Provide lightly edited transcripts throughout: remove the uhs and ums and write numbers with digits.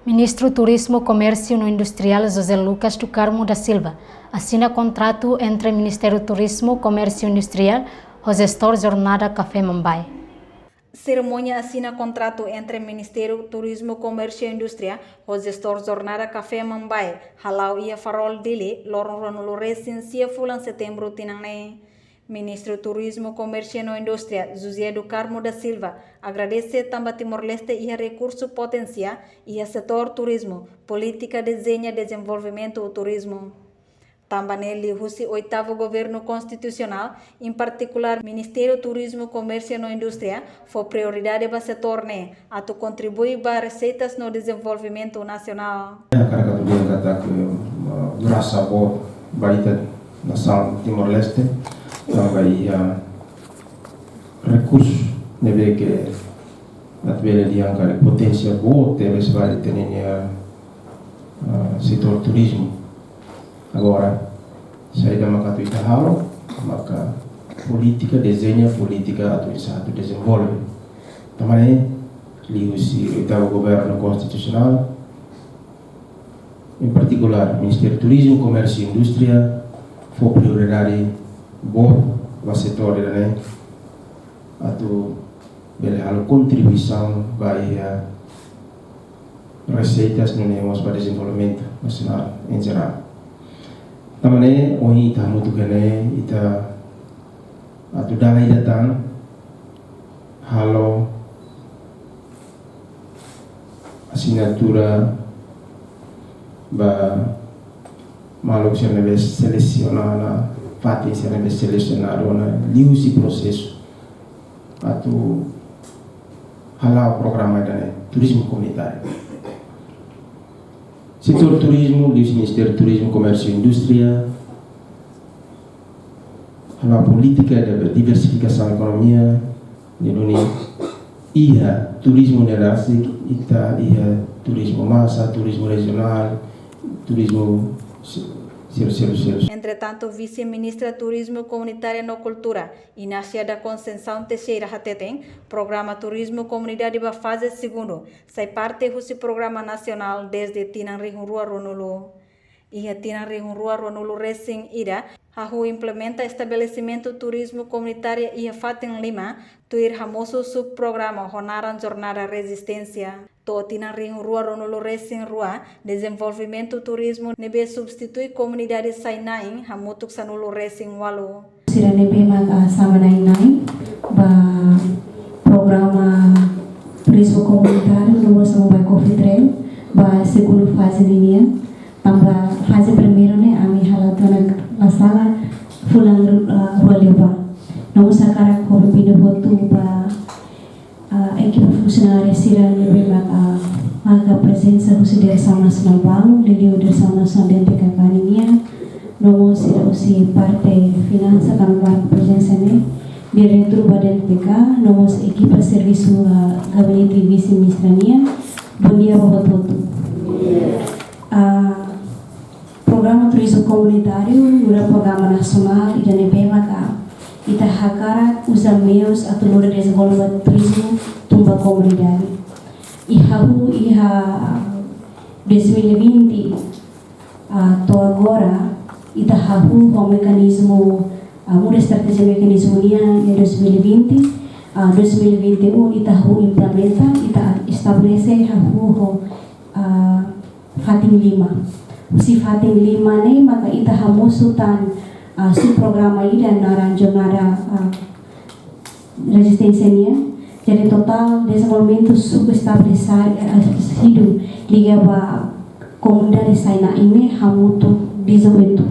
Ministro Turismo, Comércio e Industrial José Lucas do Carmo da Silva assina contrato entre Ministério Turismo, Comércio e Industrial e o gestor Jornada Café Mumbai. Cerimônia assina contrato entre Ministério Turismo, Comércio e Indústria e o gestor Jornada Café Mumbai, Halau e a Farol Dili, Loron Ronulu Recensia Fulan Setembro Tinangne. Ministro Turismo, Comércio e Indústria, José do Carmo da Silva, agradece também Timor-Leste e a recurso potencial e a setor turismo, política desenha desenvolvimento do turismo. Também ele o oitavo governo constitucional, em particular Ministério Turismo, Comércio e Indústria, foi prioridade para o setor, a contribuir para receitas no desenvolvimento nacional. A carga do dia kata que durasa bo baita nação Timor-Leste também recursos neve que atbele dia kali potensial bo teve sebagai tenenya setor turismo. Agora, saya dah maka tu halo, maka politika desenha politika atau satu desenvolve. Também liusi oitavo governo constitucional, em particular Ministério Turismo, Comércio e Indústria, foi prioridade boa para o setor né, atau bela contribuição para receitas no negócio para desenvolvimento nacional em geral. Tamane ohi ita mutu kene ita atu dalai datang halo assinatura ba maluk siya nebe selecionada pati siya nebe selecionado na liusi processo atu halau programa dane turismo comunitário. Setor turismo, Ministério Turismo, Comércio e Indústria, a política de diversificação da economia de Indonésia, ia turismo nerasik, ia turismo massa, turismo regional, turismo Entretanto, vice-ministra Turismo Comunitário e Cultura, Inácia da Conceição Teixeira Hateten, programa Turismo Comunidade da fase segundo, sai parte do programa nacional desde Tinanrihurua Ronulu. E a Tinanrihurua Ronulu Racing Ira, a implementa estabelecimento turismo comunitário e a Fatem Lima, tuir famoso subprograma Honaran Jornada Resistência. Totina Rua Ronulu Racing Rua, desenvolvimento turismo nebe substitui comunidade Sainain, hamutuk sanulu Racing Walu. Sira nebe mag sama nainai ba programa turismo comunitário no sama ba Coffee Trail ba segundo fase linha, tambah fase primeiro né ami halatona na sala fulang Rua Leba. Não sakara ko pinabotu ba equipe funcionária Sira nebe mag presença do Direção Nacional Banco, Lelio Direção Nacional de Pekakaninia, nomo Sira usi parte finança kan banco presença né, diretor badan PK, nomo equipe serviço gabinete vice-ministrania, bom dia Bahototo. Programa turismo comunitário, ura programa nacional, ida nebe mag ita hakara usa meios atau lura desenvolvimento turismo tumba comunidade. Ihahu 2020 to agora ita hahu o mecanismo muda estratégia mecanismo em 2020 2021 ita hahu implementa ita estabelece hahu Fatim 5 si Fatim 5 ne maka ita hamusutan subprograma dan jornada resistência jadi total desenvolvimento subestabelecido liga ba comunidade saina ini hamutu desenvolvimento.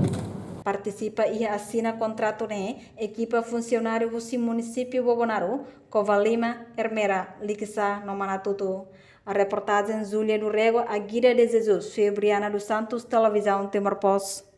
Participa e assina contrato ne equipa funcionário do município Bobonaro, Covalima, Hermera, Lixa, Nomanatutu. A reportagem Júlia do Rego, a Guida de Jesus, Febriana dos Santos, Televisão Timor-Post.